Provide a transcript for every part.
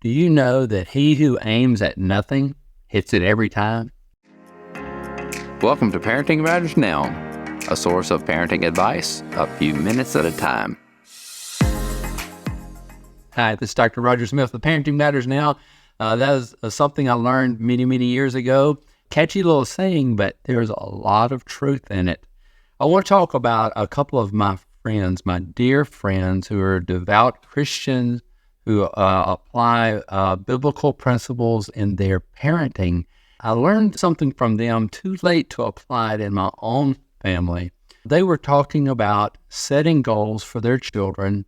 Do you know that he who aims at nothing hits it every time? Welcome to Parenting Matters Now, a source of parenting advice a few minutes at a time. Hi, this is Dr. Roger Smith with Parenting Matters Now. That is something I learned many, many years ago. Catchy little saying, but there's a lot of truth in it. I want to talk about a couple of my friends, my dear friends who are devout Christians who apply biblical principles in their parenting. I learned something from them too late to apply it in my own family. They were talking about setting goals for their children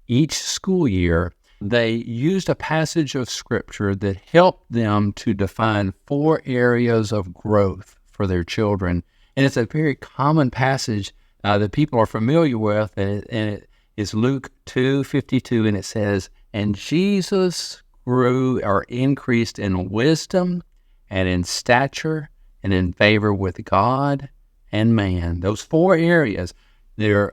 each school year. They used a passage of scripture that helped them to define 4 areas of growth for their children. And it's a very common passage that people are familiar with, and it is Luke 2:52, and it says, "And Jesus grew or increased in wisdom and in stature and in favor with God and man." Those 4 areas, they're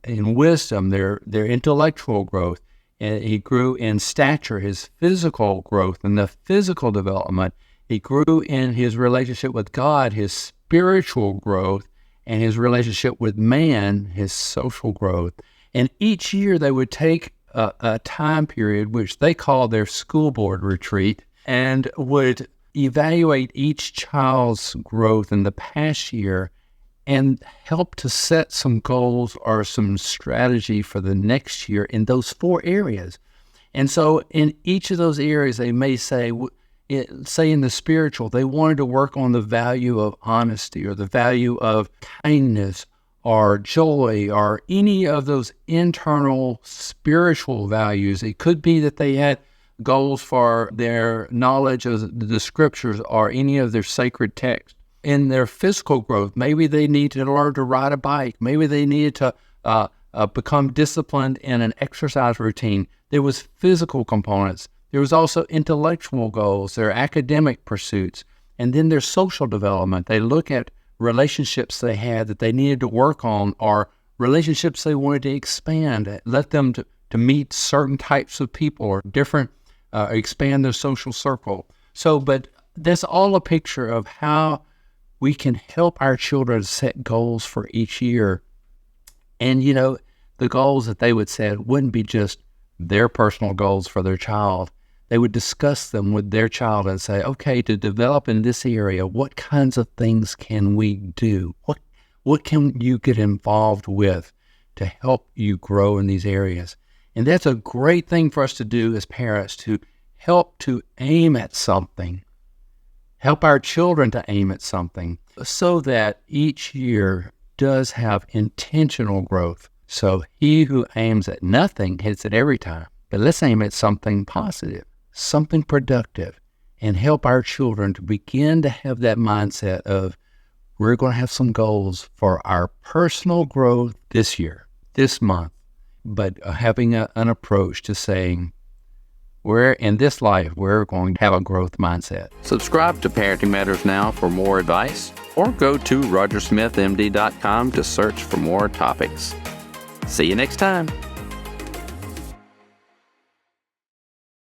in wisdom, their intellectual growth. And he grew in stature, his physical growth and the physical development. He grew in his relationship with God, his spiritual growth, and his relationship with man, his social growth. And each year they would take a time period, which they call their school board retreat, and would evaluate each child's growth in the past year and help to set some goals or some strategy for the next year in those 4 areas. And so in each of those areas, they may say in the spiritual, they wanted to work on the value of honesty or the value of kindness or joy or any of those internal spiritual values. It could be that they had goals for their knowledge of the scriptures or any of their sacred texts. In their physical growth, maybe they needed to learn to ride a bike. Maybe they needed to become disciplined in an exercise routine. There was physical components. There was also intellectual goals, their academic pursuits, and then their social development. They look at relationships they had that they needed to work on or relationships they wanted to expand, let them to meet certain types of people or different, expand their social circle. But that's all a picture of how we can help our children set goals for each year. And, the goals that they would set wouldn't be just their personal goals for their child. They would discuss them with their child and say, okay, to develop in this area, what kinds of things can we do? What can you get involved with to help you grow in these areas? And that's a great thing for us to do as parents, to help to aim at something. Help our children to aim at something so that each year does have intentional growth. So he who aims at nothing hits it every time. But let's aim at something positive, something productive, and help our children to begin to have that mindset of we're going to have some goals for our personal growth this year, this month, but having an approach to saying, in this life, we're going to have a growth mindset. Subscribe to Parenting Matters Now for more advice, or go to rogersmithmd.com to search for more topics. See you next time.